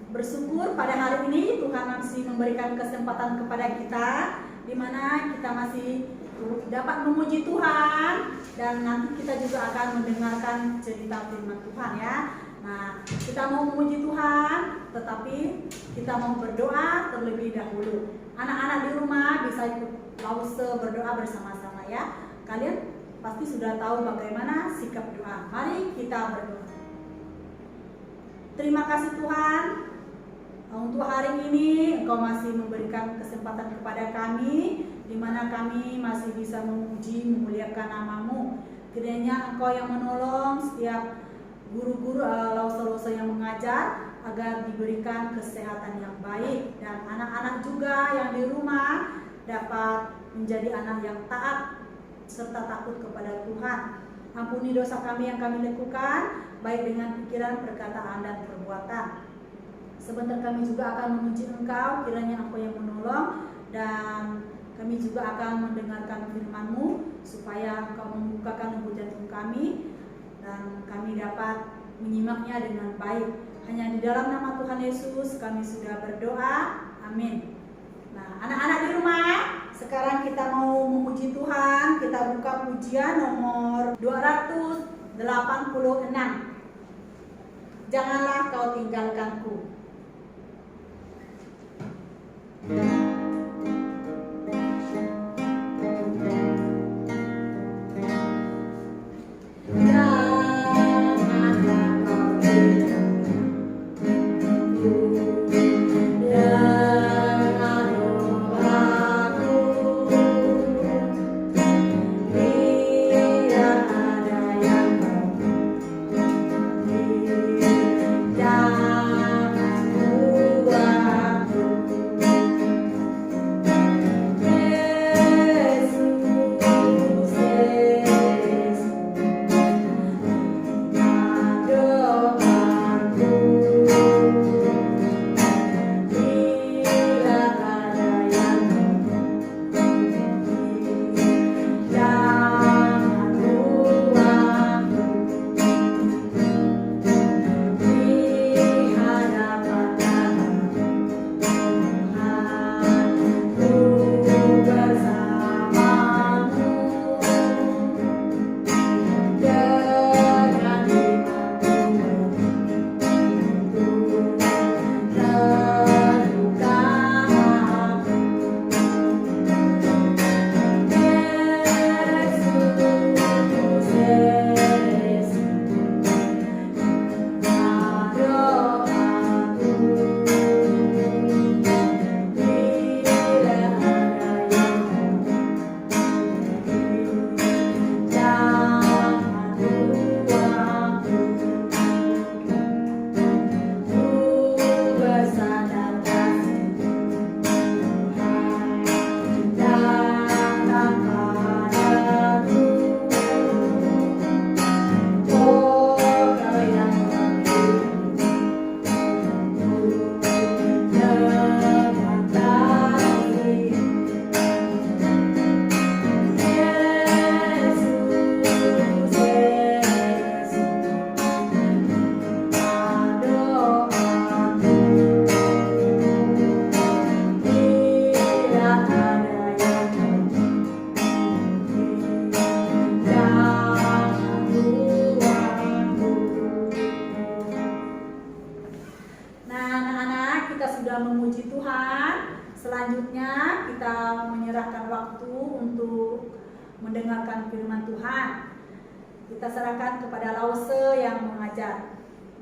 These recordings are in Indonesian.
Bersyukur pada hari ini Tuhan masih memberikan kesempatan kepada kita, di mana kita masih dapat memuji Tuhan, dan nanti kita juga akan mendengarkan cerita firman Tuhan ya. Nah, kita mau memuji Tuhan, tetapi kita mau berdoa terlebih dahulu. Anak-anak di rumah bisa ikut lause berdoa bersama-sama ya. Kalian pasti sudah tahu bagaimana sikap doa. Mari kita berdoa. Terima kasih Tuhan, untuk hari ini Engkau masih memberikan kesempatan kepada kami, di mana kami masih bisa memuji, memuliakan nama-Mu. Kiranya Engkau yang menolong setiap guru-guru lause-lause yang mengajar, agar diberikan kesehatan yang baik, dan anak-anak juga yang di rumah dapat menjadi anak yang taat serta takut kepada Tuhan. Ampuni dosa kami yang kami lakukan, baik dengan pikiran, perkataan, dan perbuatan. Sebentar kami juga akan memuji Engkau, kiranya Engkau yang menolong, dan kami juga akan mendengarkan firman-Mu, supaya Engkau membukakan lubuk jantung kami, dan kami dapat menyimaknya dengan baik. Hanya di dalam nama Tuhan Yesus kami sudah berdoa, amin. Nah, anak-anak di rumah, sekarang kita mau memuji Tuhan. Kita buka pujian nomor 286. Janganlah kau tinggalkanku. Memuji Tuhan. Selanjutnya kita menyerahkan waktu untuk mendengarkan firman Tuhan. Kita serahkan kepada lause yang mengajar.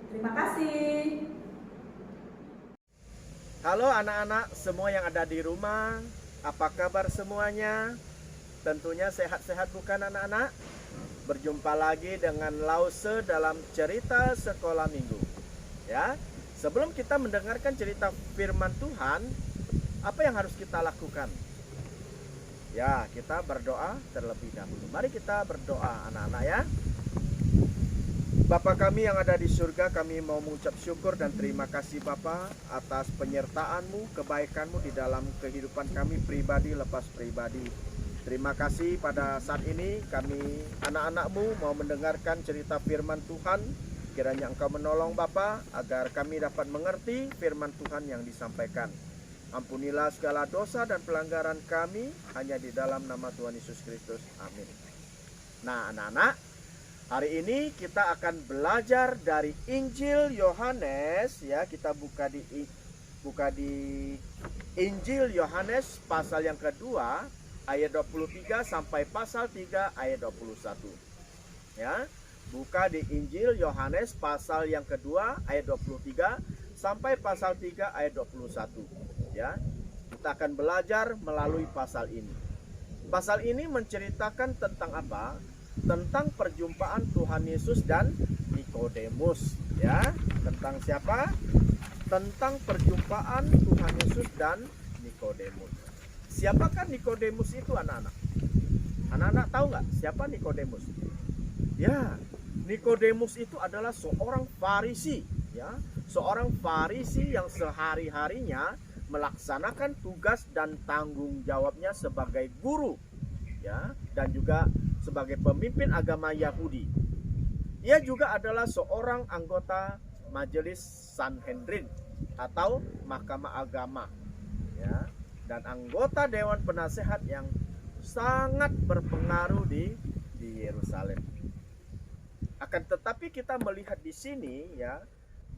Terima kasih. Halo anak-anak semua yang ada di rumah, apa kabar semuanya? Tentunya sehat-sehat bukan anak-anak? Berjumpa lagi dengan lause dalam cerita sekolah minggu. Ya, Sebelum kita mendengarkan cerita firman Tuhan, apa yang harus kita lakukan? Ya, kita berdoa terlebih dahulu. Mari kita berdoa anak-anak ya. Bapa kami yang ada di surga, kami mau mengucap syukur dan terima kasih Bapa atas penyertaan-Mu, kebaikan-Mu di dalam kehidupan kami pribadi lepas pribadi. Terima kasih pada saat ini kami anak-anak-Mu mau mendengarkan cerita firman Tuhan. Kiranya Engkau menolong Bapa agar kami dapat mengerti firman Tuhan yang disampaikan. Ampunilah segala dosa dan pelanggaran kami hanya di dalam nama Tuhan Yesus Kristus. Amin. Nah anak-anak, hari ini kita akan belajar dari Injil Yohanes ya. Kita buka di Injil Yohanes pasal yang kedua ayat 23 sampai pasal 3 ayat 21. Ya. Buka di Injil Yohanes pasal yang kedua ayat 23 sampai pasal 3 ayat 21. Ya. Kita akan belajar melalui pasal ini. Pasal ini menceritakan tentang apa? Tentang perjumpaan Tuhan Yesus dan Nikodemus, ya. Tentang siapa? Tentang perjumpaan Tuhan Yesus dan Nikodemus. Siapakah Nikodemus itu anak-anak? Anak-anak tahu nggak siapa Nikodemus? Ya, Nikodemus itu adalah seorang Farisi, ya. Seorang Farisi yang sehari-harinya melaksanakan tugas dan tanggung jawabnya sebagai guru, ya, dan juga sebagai pemimpin agama Yahudi. Ia juga adalah seorang anggota Majelis Sanhedrin atau Mahkamah Agama, ya, dan anggota Dewan Penasehat yang sangat berpengaruh di Yerusalem. Akan tetapi kita melihat di sini ya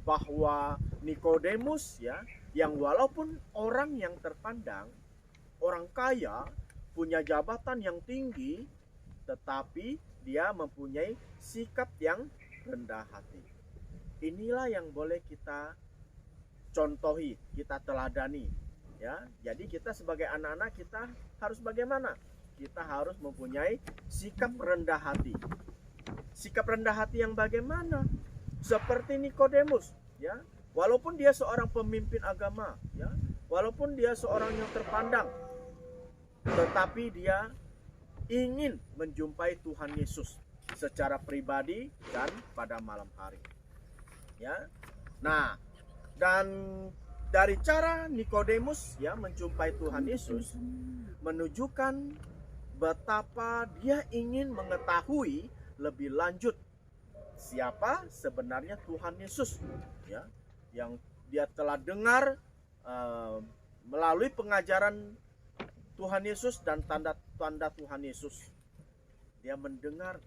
bahwa Nikodemus ya, yang walaupun orang yang terpandang, orang kaya, punya jabatan yang tinggi, tetapi dia mempunyai sikap yang rendah hati. Inilah yang boleh kita contohi, kita teladani, ya. Jadi kita sebagai anak-anak kita harus bagaimana? Kita harus mempunyai sikap rendah hati. Sikap rendah hati yang bagaimana? Seperti Nikodemus, ya. Walaupun dia seorang pemimpin agama, ya. Walaupun dia seorang yang terpandang, tetapi dia ingin menjumpai Tuhan Yesus secara pribadi dan pada malam hari. Ya. Nah, dan dari cara Nikodemus ya menjumpai Tuhan Yesus menunjukkan betapa dia ingin mengetahui lebih lanjut siapa sebenarnya Tuhan Yesus, ya, yang dia telah dengar melalui pengajaran Tuhan Yesus dan tanda-tanda Tuhan Yesus. Dia mendengar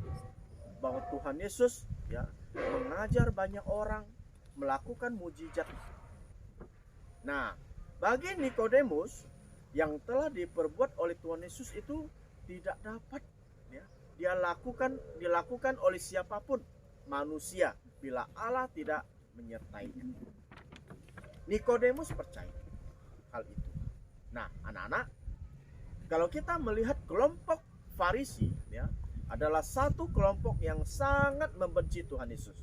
bahwa Tuhan Yesus ya mengajar banyak orang, melakukan mujizat. Nah, bagi Nikodemus yang telah diperbuat oleh Tuhan Yesus itu tidak dapat ya dilakukan oleh siapapun manusia bila Allah tidak menyertainya. Nikodemus percaya hal itu. Nah, anak-anak, kalau kita melihat kelompok Farisi ya adalah satu kelompok yang sangat membenci Tuhan Yesus.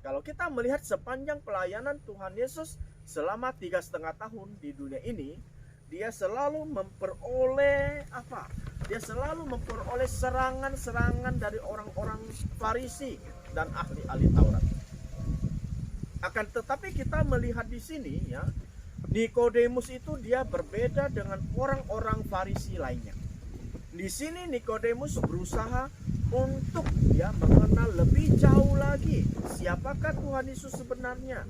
Kalau kita melihat sepanjang pelayanan Tuhan Yesus selama 3,5 tahun di dunia ini, dia selalu memperoleh apa? Dia selalu memperoleh serangan-serangan dari orang-orang Farisi dan ahli-ahli Taurat. Akan tetapi kita melihat di sini ya, Nikodemus itu dia berbeda dengan orang-orang Farisi lainnya. Di sini Nikodemus berusaha untuk ya mengenal lebih jauh lagi siapakah Tuhan Yesus sebenarnya.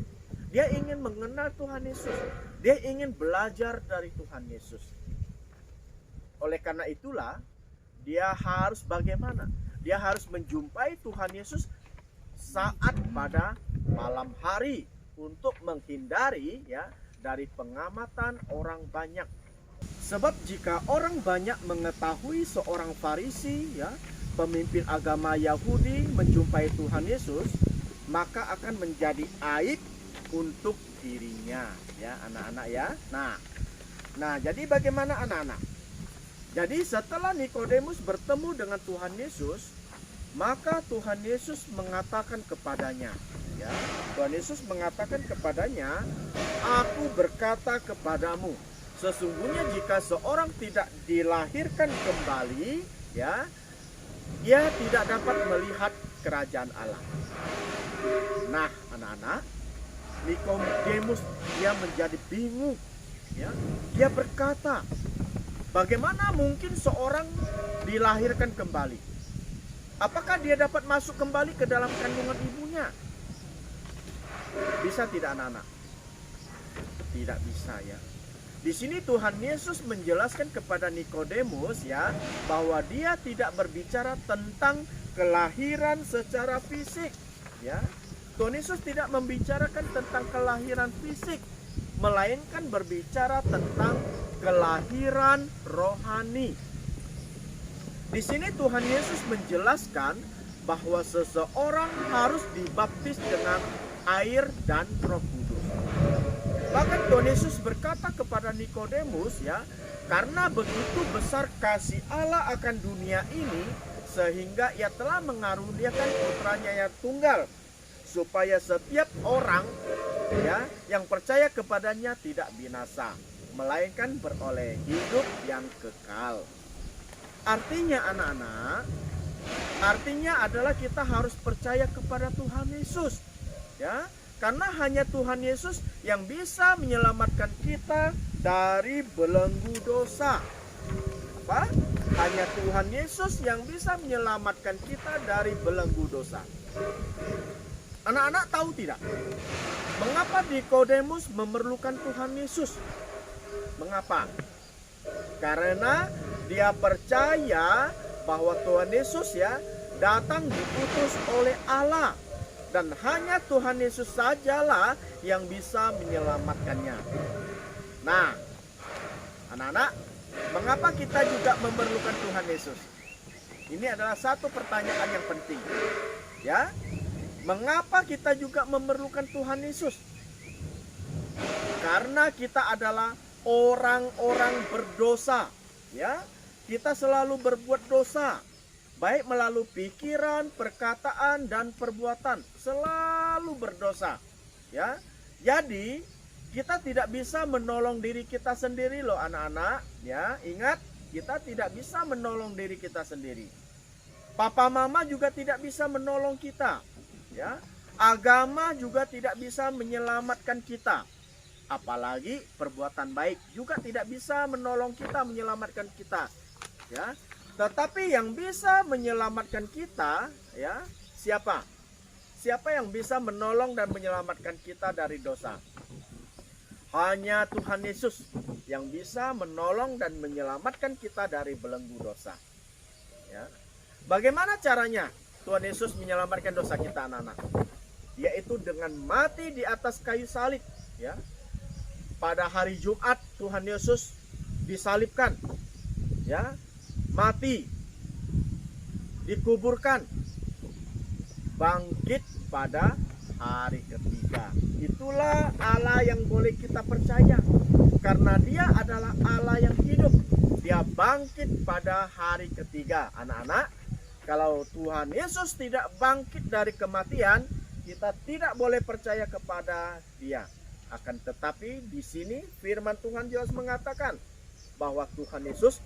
Dia ingin mengenal Tuhan Yesus. Dia ingin belajar dari Tuhan Yesus. Oleh karena itulah dia harus bagaimana? Dia harus menjumpai Tuhan Yesus saat pada malam hari untuk menghindari ya dari pengamatan orang banyak. Sebab jika orang banyak mengetahui seorang Farisi ya, pemimpin agama Yahudi menjumpai Tuhan Yesus, maka akan menjadi aib untuk dirinya ya anak-anak ya. Nah, jadi bagaimana anak-anak? Jadi setelah Nikodemus bertemu dengan Tuhan Yesus, maka Tuhan Yesus mengatakan kepadanya, Ya, Tuhan Yesus mengatakan kepadanya, "Aku berkata kepadamu, sesungguhnya jika seorang tidak dilahirkan kembali, ya, dia tidak dapat melihat kerajaan Allah." Nah, anak-anak, Nikodemus dia menjadi bingung, ya. Dia berkata, bagaimana mungkin seorang dilahirkan kembali? Apakah dia dapat masuk kembali ke dalam kandungan ibunya? Bisa tidak, anak-anak? Tidak bisa, ya. Di sini Tuhan Yesus menjelaskan kepada Nikodemus, ya, bahwa dia tidak berbicara tentang kelahiran secara fisik, ya. Tuhan Yesus tidak membicarakan tentang kelahiran fisik, melainkan berbicara tentang kelahiran rohani. Di sini Tuhan Yesus menjelaskan bahwa seseorang harus dibaptis dengan air dan Roh Kudus. Bahkan Tuhan Yesus berkata kepada Nikodemus, ya, karena begitu besar kasih Allah akan dunia ini, sehingga ia telah mengaruniakan putranya yang tunggal, supaya setiap orang, ya, yang percaya kepadanya tidak binasa, melainkan beroleh hidup yang kekal. Artinya, anak-anak, artinya adalah kita harus percaya kepada Tuhan Yesus, ya, karena hanya Tuhan Yesus yang bisa menyelamatkan kita dari belenggu dosa. Apa? Hanya Tuhan Yesus yang bisa menyelamatkan kita dari belenggu dosa. Anak-anak tahu tidak? Mengapa Nikodemus memerlukan Tuhan Yesus? Mengapa? Karena dia percaya bahwa Tuhan Yesus, ya, datang diutus oleh Allah. Dan hanya Tuhan Yesus sajalah yang bisa menyelamatkannya. Nah, anak-anak, mengapa kita juga memerlukan Tuhan Yesus? Ini adalah satu pertanyaan yang penting. Ya, mengapa kita juga memerlukan Tuhan Yesus? Karena kita adalah orang-orang berdosa. Ya, kita selalu berbuat dosa. Baik melalui pikiran, perkataan, dan perbuatan, selalu berdosa, ya. Jadi kita tidak bisa menolong diri kita sendiri loh, anak-anak, ya. Ingat, kita tidak bisa menolong diri kita sendiri. Papa mama juga tidak bisa menolong kita, ya. Agama juga tidak bisa menyelamatkan kita. Apalagi perbuatan baik juga tidak bisa menolong kita, menyelamatkan kita, ya. Tetapi yang bisa menyelamatkan kita, ya, siapa? Siapa yang bisa menolong dan menyelamatkan kita dari dosa? Hanya Tuhan Yesus yang bisa menolong dan menyelamatkan kita dari belenggu dosa. Ya. Bagaimana caranya Tuhan Yesus menyelamatkan dosa kita, anak-anak? Yaitu dengan mati di atas kayu salib. Ya. Pada hari Jumat Tuhan Yesus disalibkan. Ya. Mati, dikuburkan, bangkit pada hari ketiga. Itulah Allah yang boleh kita percaya, karena Dia adalah Allah yang hidup. Dia bangkit pada hari ketiga. Anak-anak, kalau Tuhan Yesus tidak bangkit dari kematian, kita tidak boleh percaya kepada Dia. Akan tetapi di sini firman Tuhan jelas mengatakan bahwa Tuhan Yesus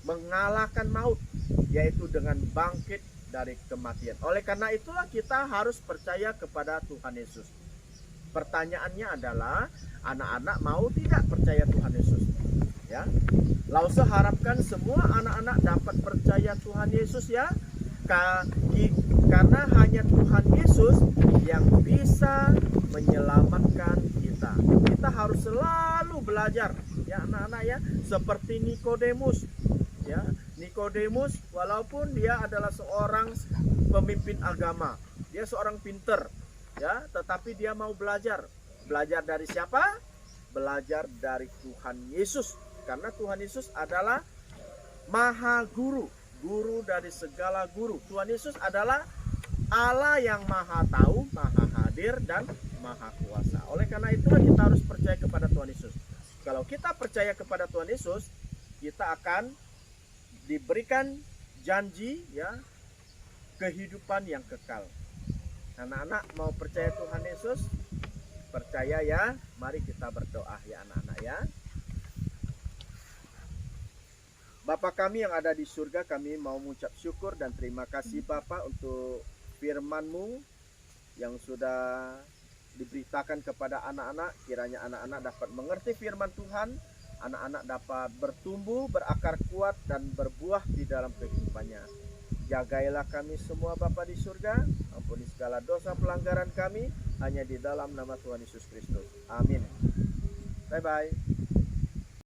mengalahkan maut, yaitu dengan bangkit dari kematian. Oleh karena itulah kita harus percaya kepada Tuhan Yesus. Pertanyaannya adalah, anak-anak mau tidak percaya Tuhan Yesus? Ya, Lause harapkan semua anak-anak dapat percaya Tuhan Yesus, ya, karena hanya Tuhan Yesus yang bisa menyelamatkan kita. Kita harus selalu belajar, ya anak-anak, ya, seperti Nikodemus. Ya, Nikodemus walaupun dia adalah seorang pemimpin agama, dia seorang pinter, ya, tetapi dia mau belajar. Belajar dari siapa? Belajar dari Tuhan Yesus, karena Tuhan Yesus adalah Maha Guru, guru dari segala guru. Tuhan Yesus adalah Allah yang Maha Tahu, Maha Hadir, dan Maha Kuasa. Oleh karena itulah kita harus percaya kepada Tuhan Yesus. Kalau kita percaya kepada Tuhan Yesus, kita akan diberikan janji, ya, kehidupan yang kekal. Anak-anak mau percaya Tuhan Yesus? Percaya ya? Mari kita berdoa ya anak-anak ya. Bapa kami yang ada di surga, kami mau mengucap syukur dan terima kasih Bapa untuk firman-Mu yang sudah diberitakan kepada anak-anak. Kiranya anak-anak dapat mengerti firman Tuhan, anak-anak dapat bertumbuh, berakar kuat dan berbuah di dalam kehidupannya. Jagailah kami semua Bapa di surga, ampuni segala dosa pelanggaran kami, hanya di dalam nama Tuhan Yesus Kristus. Amin. Bye-bye.